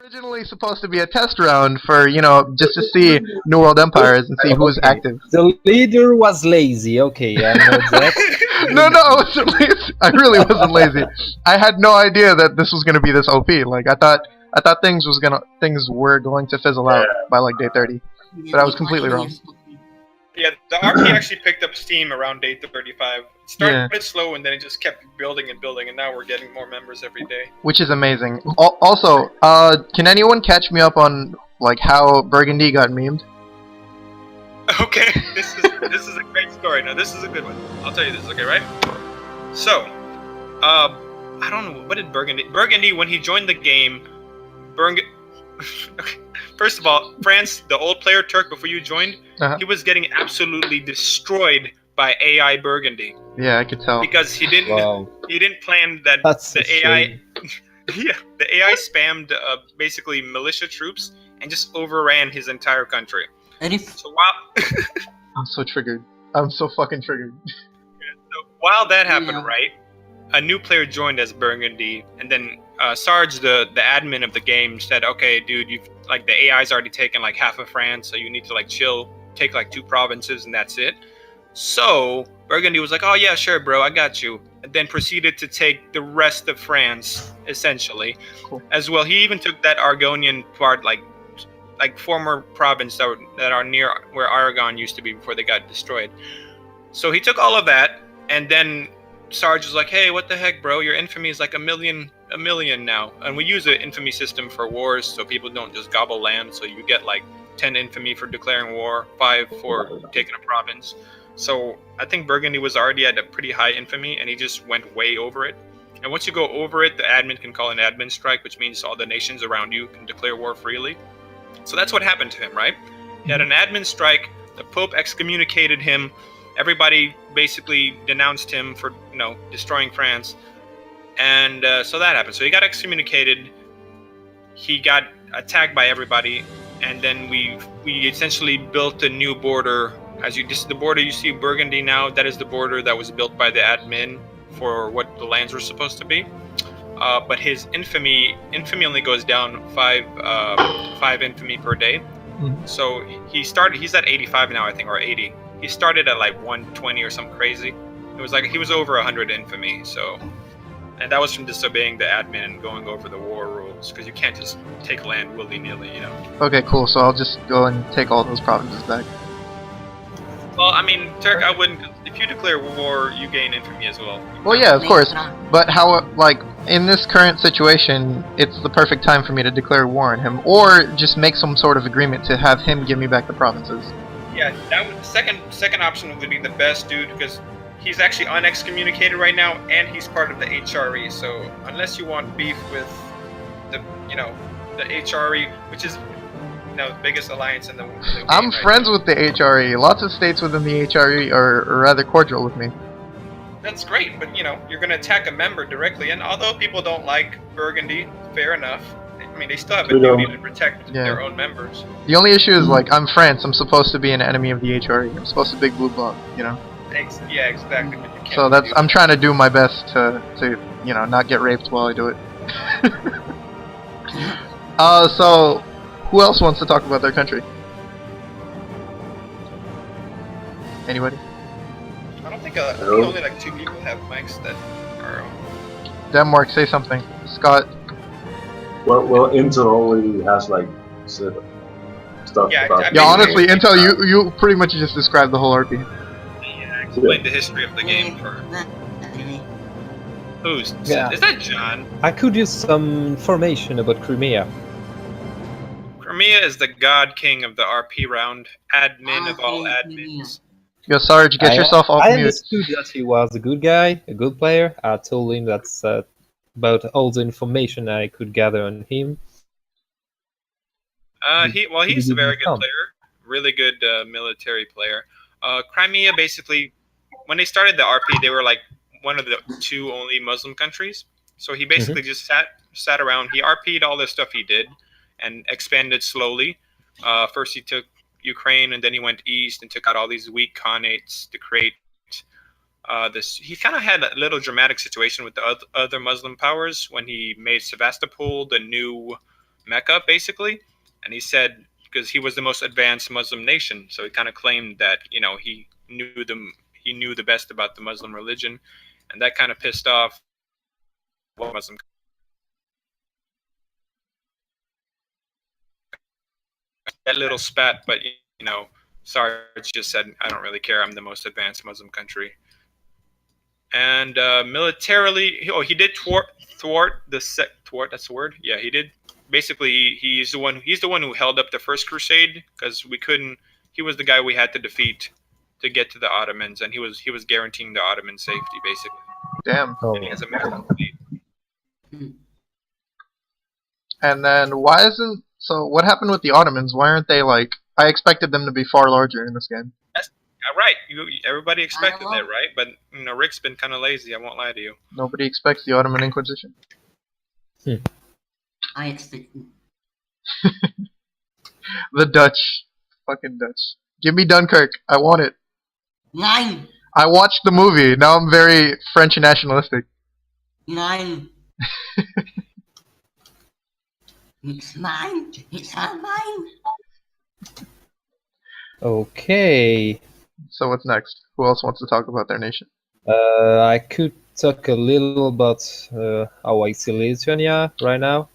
Originally supposed to be a test round for, just to see New World Empires and see who was active. The leader was lazy. Okay, I know that. No, I wasn't lazy. I really wasn't lazy. I had no idea that this was gonna be this OP. Like I thought things were going to fizzle out by like day 30, but I was completely wrong. Yeah, the RP actually picked up steam around day 35. It started slow and then it just kept building and building, and now we're getting more members every day. Which is amazing. Also, can anyone catch me up on like how Burgundy got memed? Okay, this is a great story. Now this is a good one. I'll tell you this. Okay, right? So, I don't know, what did Burgundy when he joined the game, First of all, France, the old player Turk before you joined, he was getting absolutely destroyed by AI Burgundy. Yeah, I could tell. Because he didn't plan that. That's the AI the AI spammed basically militia troops and just overran his entire country. So I'm so triggered. I'm so fucking triggered. So while that happened, right, a new player joined as Burgundy, and then Sarge, the admin of the game, said, "Okay, dude, the AI's already taken like half of France, so you need to like chill, take like 2 provinces, and that's it." So Burgundy was like, "Oh yeah, sure, bro, I got you," and then proceeded to take the rest of France, essentially, as well. He even took that Argonian part, like former province that are near where Aragon used to be before they got destroyed. So he took all of that, and then Sarge was like, "Hey, what the heck, bro? Your infamy is like a million now, and we use an infamy system for wars, so people don't just gobble land. So you get like 10 infamy for declaring war, 5 for taking a province." So I think Burgundy was already at a pretty high infamy, and he just went way over it. And once you go over it, the admin can call an admin strike, which means all the nations around you can declare war freely. So that's what happened to him, right? He had an admin strike. The Pope excommunicated him. Everybody basically denounced him for, destroying France. And so that happened. So he got excommunicated. He got attacked by everybody. And then we essentially built a new border. This is the border you see Burgundy now. That is the border that was built by the admin for what the lands were supposed to be. But his infamy only goes down 5 infamy per day. So he's at 85 now, I think, or 80. He started at like 120 or something crazy. It was like he was over 100 infamy. So, and that was from disobeying the admin and going over the war rules, because you can't just take land willy-nilly, Okay, cool. So I'll just go and take all those provinces back. Well, I mean, Turk, I wouldn't. If you declare war, you gain infamy as well. Well, yeah, of course. But how, in this current situation, it's the perfect time for me to declare war on him, or just make some sort of agreement to have him give me back the provinces. Yeah, that would second option would be the best, dude, because he's actually unexcommunicated right now, and he's part of the HRE. So unless you want beef with the HRE, which is the biggest alliance in the game. I'm friends with the HRE. Lots of states within the HRE are rather cordial with me. That's great, but you're gonna attack a member directly, and although people don't like Burgundy, fair enough. I mean, they still have a duty to protect their own members. The only issue is, I'm France. I'm supposed to be an enemy of the HRE. I'm supposed to big blue blob, Yeah, exactly. But you can't so I'm trying to do my best to not get raped while I do it. So who else wants to talk about their country? Anybody? I don't think only like 2 people have mics that are. Denmark, say something. Scott. Well, Intel only has stuff. About honestly, Intel, you pretty much just described the whole RP. Yeah, explain the history of the game for. Is that John? I could use some information about Crimea. Crimea is the god king of the RP round, admin of all admins. Yo, Sarge, get yourself off mute. I understood that he was a good guy, a good player. I told him that's about all the information I could gather on him. He's a very good player, really good military player. Crimea, basically, when they started the RP, they were like one of the 2 only Muslim countries. So he basically just sat around. He RP'd all the stuff he did and expanded slowly. First he took Ukraine, and then he went east and took out all these weak khanates to create this. He kind of had a little dramatic situation with the other Muslim powers when he made Sevastopol the new Mecca, basically. And he said, because he was the most advanced Muslim nation, so he kind of claimed that, you know, he knew the best about the Muslim religion, and that kind of pissed off Muslim. That little spat, but you know, Sarge just said, "I don't really care. I'm the most advanced Muslim country." And militarily, he did thwart thwart. That's the word. Yeah, he did. Basically, he's the one who held up the first crusade, because we couldn't. He was the guy we had to defeat to get to the Ottomans, and he was guaranteeing the Ottoman safety, basically. Damn. And he has a massive fleet. And then so what happened with the Ottomans? Why aren't they like? I expected them to be far larger in this game. That's right. Everybody expected that, right? But you know, Rick's been kind of lazy. I won't lie to you. Nobody expects the Ottoman Inquisition. I expect The Dutch. Fucking Dutch. Give me Dunkirk. I want it. 9. I watched the movie. Now I'm very French nationalistic. 9. It's mine. It's all mine. Okay. So what's next? Who else wants to talk about their nation? I could talk a little about how I see Lithuania right now.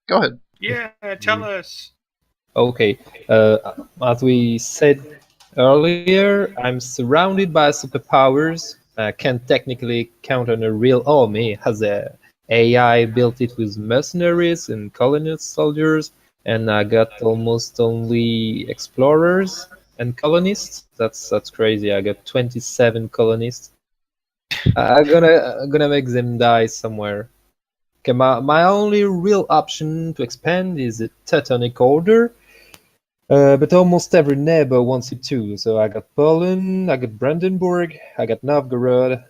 Go ahead. Yeah, tell us. Okay. As we said earlier, I'm surrounded by superpowers. I can technically count on a real army, as a AI built it with mercenaries and colonist soldiers, and I got almost only explorers and colonists. That's crazy. I got 27 colonists. I'm gonna make them die somewhere. Okay, my only real option to expand is a Teutonic Order, but almost every neighbor wants it too. So I got Poland, I got Brandenburg, I got Novgorod.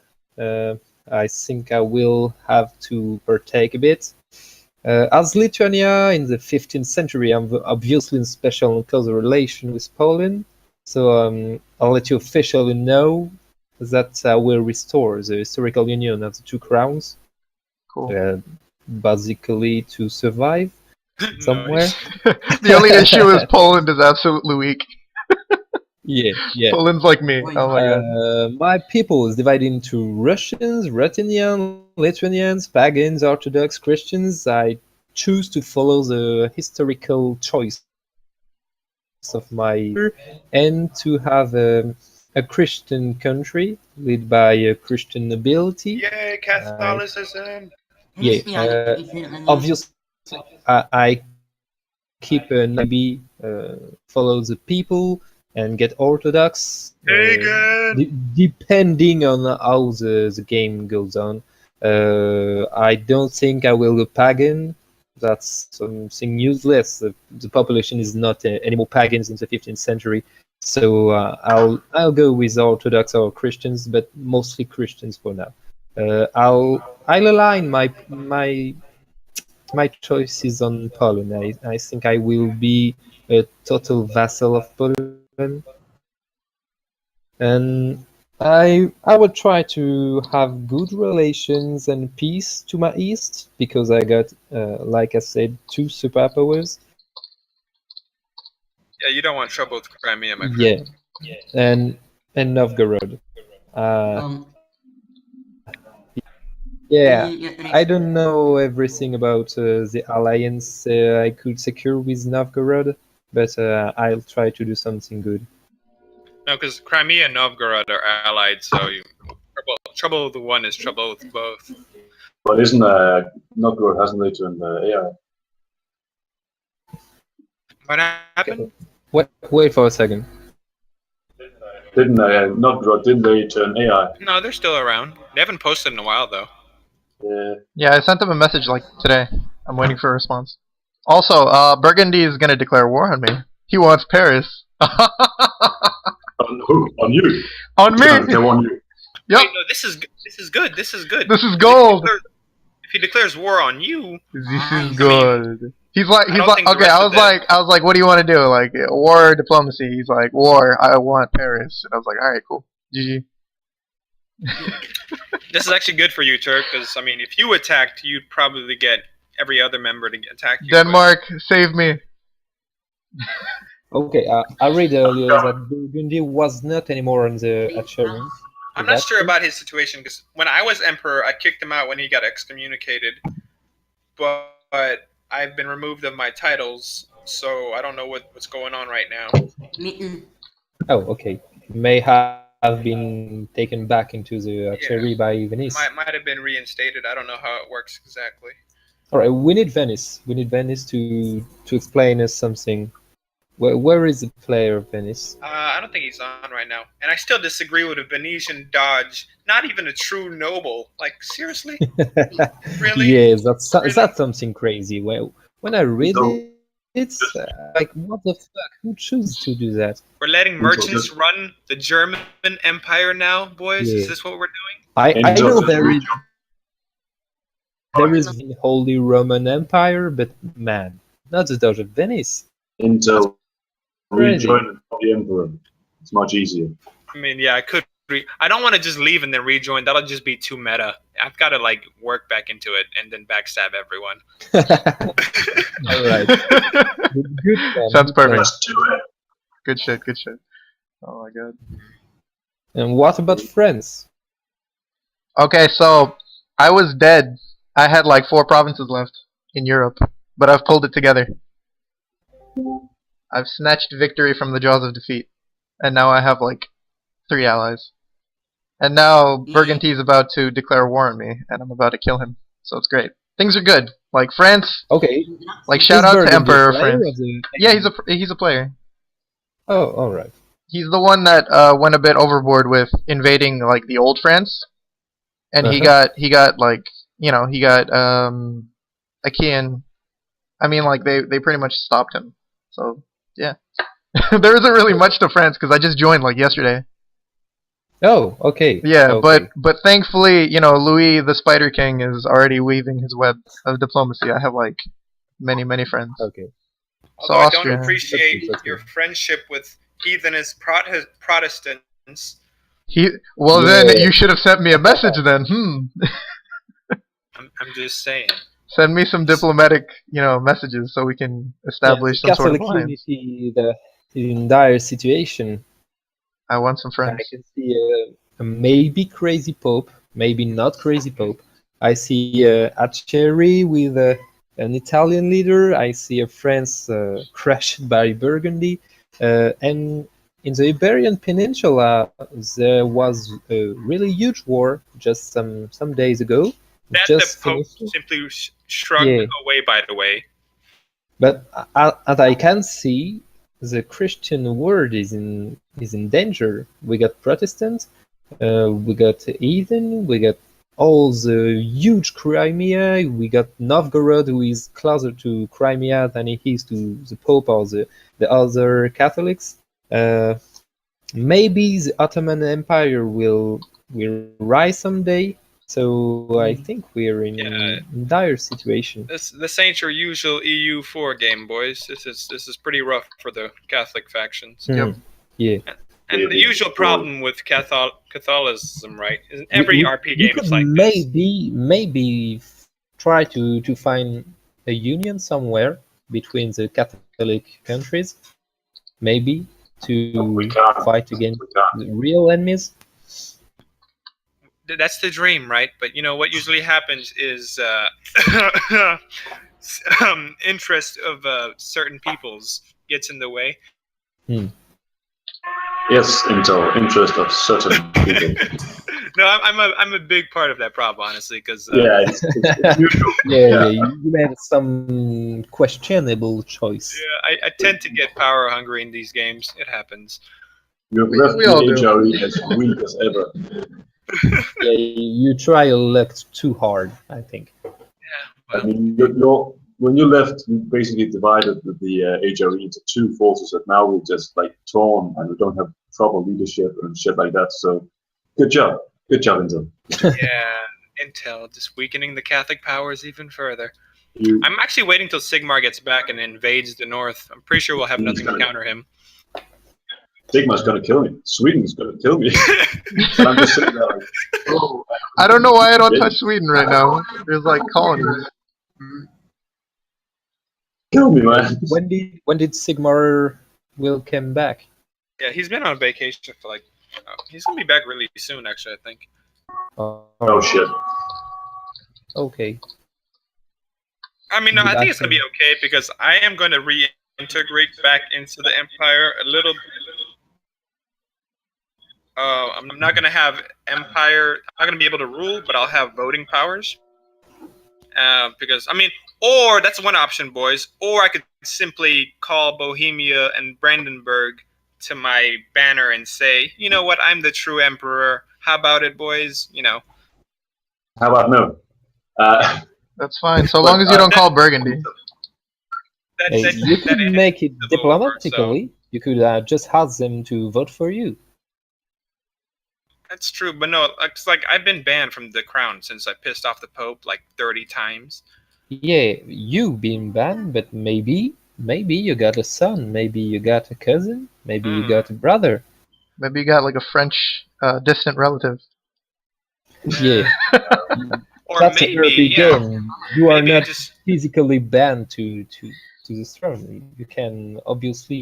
I think I will have to partake a bit. As Lithuania in the 15th century, I'm obviously in special and close relation with Poland. So I'll let you officially know that I will restore the historical union of the two crowns. Cool. Basically to survive somewhere. The only issue is Poland is absolutely weak. Yeah. Poland's like me. Oh my god. My people is divided into Russians, Ruthenians, Lithuanians, pagans, Orthodox, Christians. I choose to follow the historical choice of my and to have a Christian country led by a Christian nobility. Yay, Catholicism! Obviously, I keep a maybe follow the people and get Orthodox, depending on how the game goes on. I don't think I will go pagan. That's something useless. The population is not anymore pagans in the 15th century, so I'll go with Orthodox or Christians, but mostly Christians for now. I'll align my choices on Poland. I think I will be a total vassal of Poland, and I would try to have good relations and peace to my east, because I got, like I said, 2 superpowers. Yeah, you don't want trouble with Crimea, my friend. Yeah, and Novgorod. Yeah, I don't know everything about the alliance I could secure with Novgorod, but I'll try to do something good. No, because Crimea and Novgorod are allied, so trouble with one is trouble with both. But isn't Novgorod hasn't they turned AI? What happened? Wait for a second. Didn't Novgorod? Didn't they turn AI? No, they're still around. They haven't posted in a while though. Yeah, I sent them a message like today. I'm waiting for a response. Also, Burgundy is gonna declare war on me. He wants Paris. On who? On you? On me. They want you. Yep. Wait, no, this is good. This is gold. If he declares war on you, this is good. He's like, okay. I was like, what do you want to do? Like, war or diplomacy? He's like, war. I want Paris. And I was like, all right, cool. GG. This is actually good for you, Turk, because I mean, if you attacked, you'd probably get every other member to attack you. Denmark, save me. Okay, I read earlier that Burgundy was not anymore on the Tertiary. I'm not sure about his situation because when I was emperor, I kicked him out when he got excommunicated. But I've been removed of my titles, so I don't know what's going on right now. Oh, okay. May have been taken back into the Tertiary by Venice. Might have been reinstated. I don't know how it works exactly. All right, we need Venice. We need Venice to explain us something. Where is the player of Venice? I don't think he's on right now. And I still disagree with a Venetian dodge. Not even a true noble. Like, seriously? Really? Yes, that's something crazy. When I read it, it's like, what the fuck? Who chooses to do that? We're letting merchants run the German Empire now, boys? Yeah. Is this what we're doing? I know there is the Holy Roman Empire, but man, not the Doge of Venice. Until rejoin the Emperor. It's much easier. I mean, yeah, I could. I don't want to just leave and then rejoin. That'll just be too meta. I've got to like work back into it and then backstab everyone. All right. Good. Sounds perfect. Let's do it. Good shit. Good shit. Oh my god. And what about France? Okay, so I was dead. I had like 4 provinces left in Europe, but I've pulled it together. I've snatched victory from the jaws of defeat, and now I have like 3 allies. And now Burgundy is about to declare war on me, and I'm about to kill him. So it's great. Things are good. Like France. Okay. Like shout out to Emperor France. Yeah, he's a player. Oh, all right. He's the one that went a bit overboard with invading like the old France, and he got like Achaean. I mean, like they pretty much stopped him. So yeah, there isn't really much to France because I just joined like yesterday. Oh, okay. Yeah, okay. but thankfully, Louis the Spider King is already weaving his web of diplomacy. I have like many friends. Okay. So Although I Austria. don't appreciate That's good. your friendship with heathenist Protestants. Then you should have sent me a message then. I'm just saying. Send me some diplomatic, messages so we can establish some sort of Catholic alliance. unity is in dire situation. I want some friends. I can see a maybe crazy pope, maybe not crazy pope. I see a Cherry with an Italian leader. I see a France crushed by Burgundy. And in the Iberian Peninsula, there was a really huge war just some days ago. That just the Pope finished. simply shrugged away, by the way. But as I can see, the Christian world is in danger. We got Protestants, we got heathen, we got all the huge Crimea, we got Novgorod, who is closer to Crimea than he is to the Pope or the other Catholics. Maybe the Ottoman Empire will rise someday. So I think we're in a dire situation. This ain't your usual EU4 game, boys. This is pretty rough for the Catholic factions. Yep. Yeah. And the usual problem with Catholicism, right? Is every RP game is like this. Maybe try to find a union somewhere between the Catholic countries. Maybe to fight against the real enemies. That's the dream, right? But what usually happens is interest of certain peoples gets in the way. Yes, interest of certain people. No, I'm a big part of that problem, honestly, because it's usual. You made some questionable choice. Yeah, I tend to get power hungry in these games. It happens. You've left we all the do. HRE as weak as ever. Yeah, you try your luck too hard, I think. I mean, when you left, you basically divided the HRE into 2 forces, and now we're just like torn, and we don't have proper leadership and shit like that. So, good job, Intel. Yeah, Intel just weakening the Catholic powers even further. I'm actually waiting till Sigmar gets back and invades the north. I'm pretty sure we'll have nothing to counter him. Sigmar's gonna kill me. Sweden's gonna kill me. But I'm just sitting there like, oh. I don't know why I don't touch Sweden right now. There's like colonies. Kill me, man. When did Sigmar will come back? Yeah, he's been on vacation for like. He's gonna be back really soon, actually. I think. Oh shit. Okay. I mean, no, I Good think it's gonna be afternoon. okay because I am going to reintegrate back into the Empire a little. I'm not gonna have Empire. I'm not gonna be able to rule, but I'll have voting powers. Because I mean, or that's one option, boys. Or I could simply call Bohemia and Brandenburg to my banner and say, you know what, I'm the true emperor. How about it, boys? You know. How about no? That's fine, so long as you don't call Burgundy. You could make it civil war, diplomatically. You could just ask them to vote for you. That's true, but no, it's like I've been banned from the crown since I pissed off the Pope like 30 times. Yeah, you've been banned, but maybe you got a son, maybe you got a cousin, maybe you got a brother. Maybe you got like a French distant relative. Yeah. Or That's maybe, a RP game. You are maybe I not just physically banned to the throne. You can obviously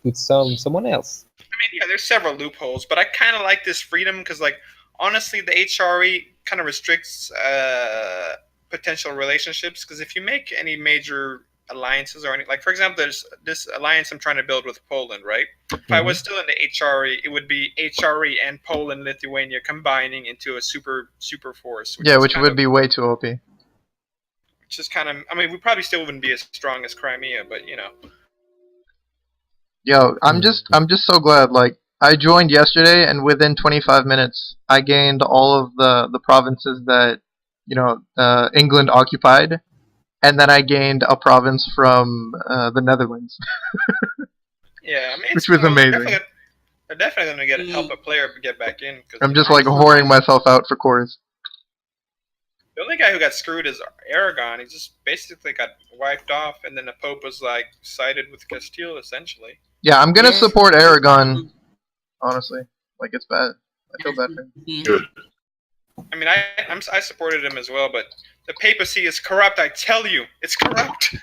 put someone else. I mean, yeah, there's several loopholes, but I kind of like this freedom because, like, honestly, the HRE kind of restricts potential relationships. Because if you make any major alliances or any, like, for example, there's this alliance I'm trying to build with Poland, right? If I was still in the HRE, it would be HRE and Poland, Lithuania combining into a super force. Which would be way too OP. Which is kind of, I mean, we probably still wouldn't be as strong as Crimea, but you know. Yo, I'm just so glad. Like, I joined yesterday, and within 25 minutes, I gained all of the provinces that, you know, England occupied, and then I gained a province from the Netherlands. Yeah, I mean, Which was amazing. They're definitely going to get help a player get back in. I'm just like whoring myself out for cores. The only guy who got screwed is Aragon. He just basically got wiped off, and then the Pope was like sided with Castile, essentially. Yeah, I'm gonna support Aragon. Honestly, like it's bad. I feel bad for him. Good. I mean, I supported him as well, but the papacy is corrupt. I tell you, it's corrupt.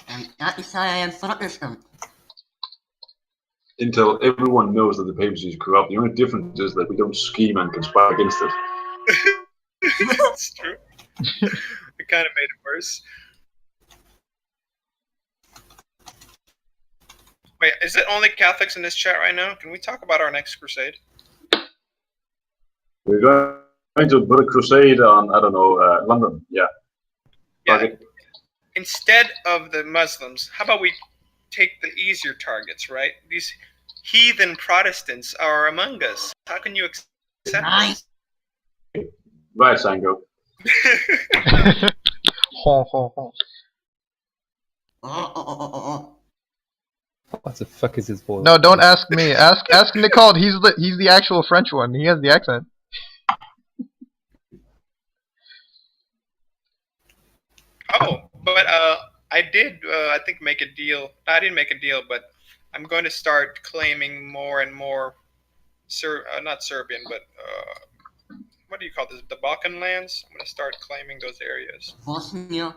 And that is why I am Protestant. Until everyone knows that the papacy is corrupt, the only difference is that we don't scheme and conspire against it. It's true. It kind of made it worse. Wait, is it only Catholics in this chat right now? Can we talk about our next crusade? We're going to put a crusade on, I don't know, London. Yeah. Yeah. Target. Instead of the Muslims, how about we take the easier targets, right? These heathen Protestants are among us. How can you accept Nice. Right, Sango. Ho, ho, ho. What the fuck is this voice? No, don't ask me. Ask Nicole. He's the actual French one. He has the accent. Oh, but I did, I think, make a deal. I didn't make a deal, but I'm going to start claiming more and more, not Serbian, but what do you call this? The Balkan lands. I'm going to start claiming those areas. Bosnia.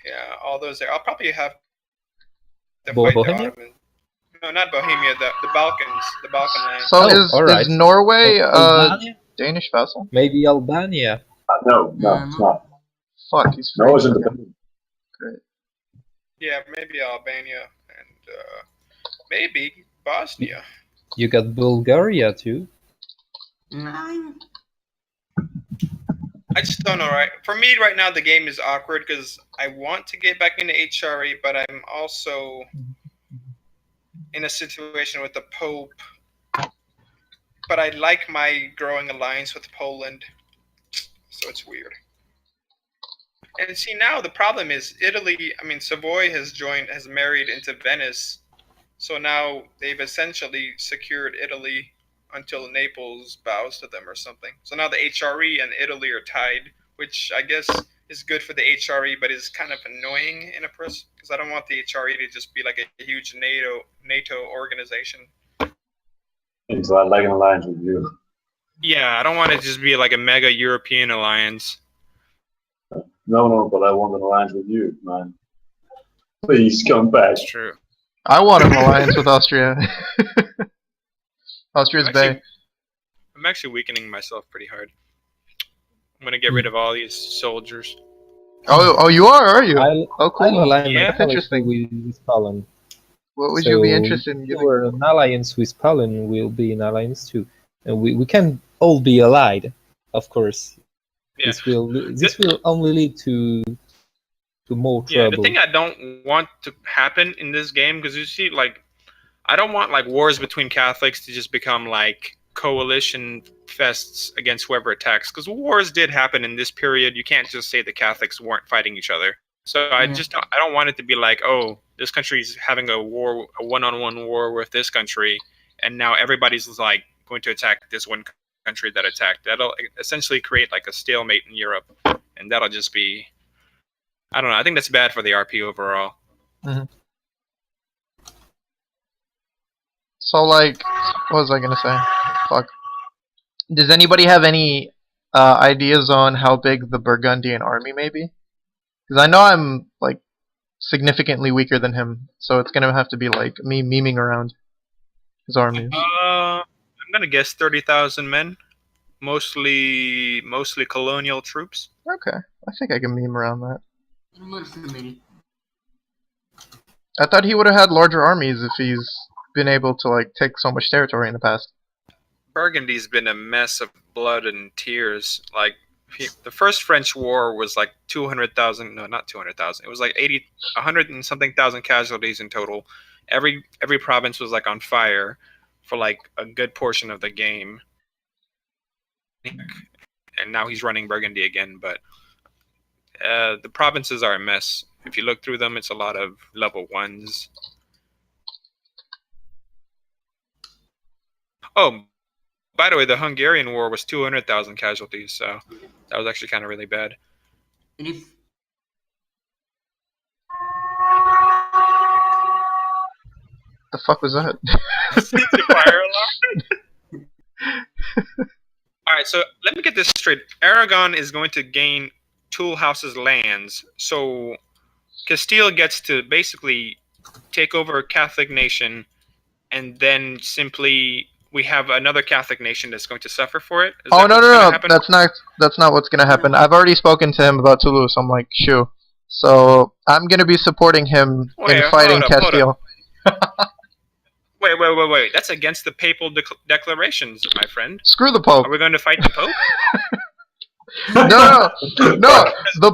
Yeah, all those there. I'll probably have to fight the Bohemia? Ottomans. No, not Bohemia. The Balkans. The Balkan lands. So Oh, alright. is Norway Albania? Danish vassal? Maybe Albania. No, it's not. Fuck, he's No, it's French. independent. Great. Yeah, maybe Albania and maybe Bosnia. You got Bulgaria too. Nine. I just don't know, right? For me, right now, the game is awkward because I want to get back into HRE, but I'm also in a situation with the Pope. But I like my growing alliance with Poland, so it's weird. And see, now the problem is Italy. I mean, Savoy has married into Venice, so now they've essentially secured Italy until Naples bows to them or something. So now the HRE and Italy are tied, which I guess is good for the HRE, but is kind of annoying in a press because I don't want the HRE to just be like a huge NATO organization. It's like an alliance with you. Yeah, I don't want it to just be like a mega European alliance. No, but I want an alliance with you, man. Please come back. That's true. I want an alliance with Austria. Austria's Bay. I'm actually weakening myself pretty hard. I'm gonna get rid of all these soldiers. Oh, you are you? I'll cool. align Yeah. my Interesting. with Poland. What would you be interested in If giving? we're an alliance with Poland, we'll be an alliance too. And we can all be allied, of course. Yeah. This will only lead to more trouble. Yeah, the thing I don't want to happen in this game, because you see, like, I don't want like wars between Catholics to just become like coalition fests against whoever attacks. Because wars did happen in this period. You can't just say the Catholics weren't fighting each other. So I don't want it to be like, oh, this country's having a war, a one-on-one war with this country, and now everybody's like going to attack this one country that attacked. That'll essentially create like a stalemate in Europe, and that'll just be, I don't know. I think that's bad for the RP overall. Mm-hmm. So, like, what was I gonna say? Fuck. Does anybody have any ideas on how big the Burgundian army may be? Because I know I'm, like, significantly weaker than him, so it's gonna have to be, like, me memeing around his armies. I'm gonna guess 30,000 men, mostly colonial troops. Okay, I think I can meme around that. Maybe. I thought he would have had larger armies if he's been able to, like, take so much territory in the past. Burgundy's been a mess of blood and tears. Like, the first French war was like 200,000. No, not 200,000. It was like 100 and something thousand casualties in total. Every province was like on fire for like a good portion of the game. And now he's running Burgundy again, but the provinces are a mess. If you look through them, it's a lot of level 1s. Oh, by the way, the Hungarian war was 200,000 casualties, so that was actually kind of really bad. If The fuck was that? The fire alarm. All right, so let me get this straight. Aragon is going to gain Tool House's lands, so Castile gets to basically take over a Catholic nation, and then simply we have another Catholic nation that's going to suffer for it. Is Oh, that no, what's gonna no, happen? that's not what's gonna happen. I've already spoken to him about Toulouse. I'm like, shoo. So I'm gonna be supporting him Wait, in fighting hold up. Castile. Wait. That's against the papal declarations, my friend. Screw the Pope. Are we going to fight the Pope? No. The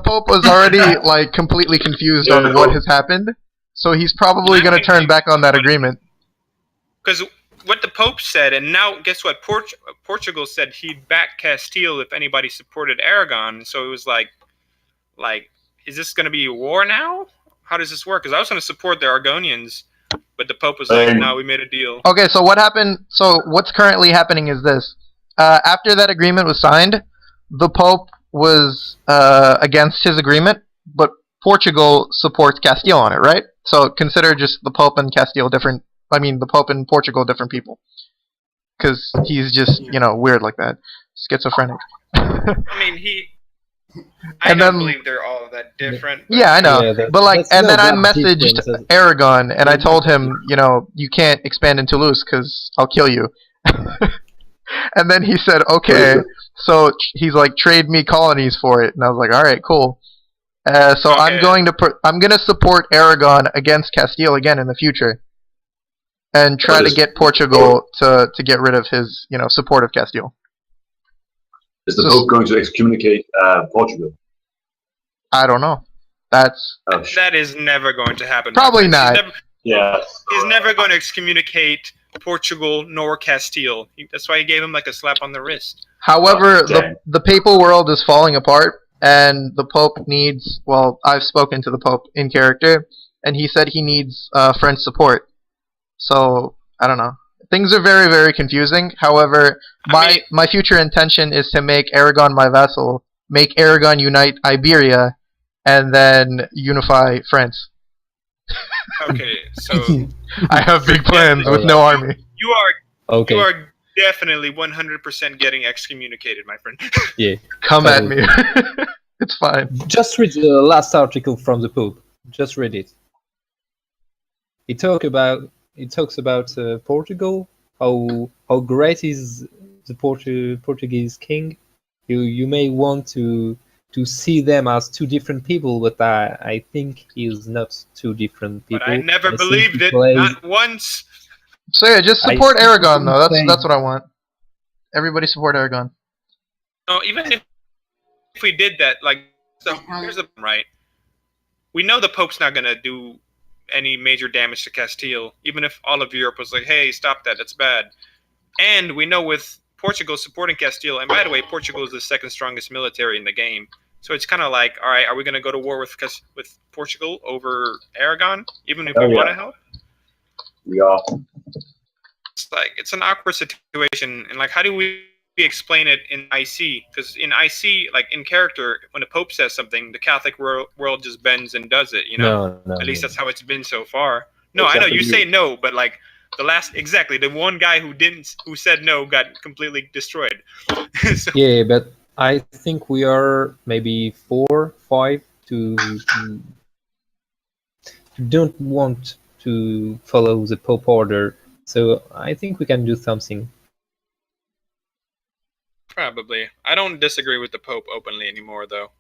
Pope was already like completely confused on what has happened. So he's probably gonna turn back on that agreement. Because what the Pope said, and now guess what? Portugal said he'd back Castile if anybody supported Aragon. So it was like, is this going to be a war now? How does this work? Because I was going to support the Aragonians, but the Pope was like, no, we made a deal. Okay, so what happened? So what's currently happening is this: after that agreement was signed, the Pope was against his agreement, but Portugal supports Castile on it, right? So consider just the Pope and Castile different. I mean, the Pope and Portugal different people, because he's just weird like that, schizophrenic. I mean, I don't believe they're all that different. But Yeah, I know. Yeah, but like, and then I messaged difference. Aragon, and I told him, you can't expand in Toulouse because I'll kill you. And then he said, okay. So he's like, trade me colonies for it, and I was like, all right, cool. So Okay. I'm gonna support Aragon against Castile again in the future, and try to get Portugal to get rid of his support of Castile. Is the Pope going to excommunicate Portugal? I don't know. That's that is never going to happen. Probably not. He's never going to excommunicate Portugal nor Castile. That's why he gave him like a slap on the wrist. However, the papal world is falling apart, and the Pope needs. Well, I've spoken to the Pope in character, and he said he needs French support. So I don't know. Things are very, very confusing. However, my future intention is to make Aragon my vassal, make Aragon unite Iberia, and then unify France. Okay, so I have big plans with no army. you are Okay. you are definitely 100% getting excommunicated, my friend. Yeah. Come at me. It's fine. Just read the last article from the Pope. Just read it. It talks about Portugal. How great is the Portuguese king? You may want to see them as two different people, but I think he's not two different people. But I never think believed he it, plays- not once. So yeah, just I support think Aragon though. he That's what I want. Everybody support Aragon. No, even if we did that, like, so here's the right. We know the Pope's not gonna do any major damage to Castile, even if all of Europe was like, "Hey, stop that, that's bad." And we know with Portugal supporting Castile, and by the way, Portugal is the second strongest military in the game, so it's kind of like, all right, are we gonna go to war with Portugal over Aragon, even if we want to help? We are. It's like it's an awkward situation, and like, how do we explain it in IC? Because in IC, like in character, when the Pope says something, the Catholic world just bends and does it. You know, No, at least that's how it's been so far. No, I know you say no, but like the one guy who said no got completely destroyed. So, yeah, but I think we are maybe 4, 5 to don't want to follow the Pope order. So I think we can do something. probably. I don't disagree with the Pope openly anymore, though.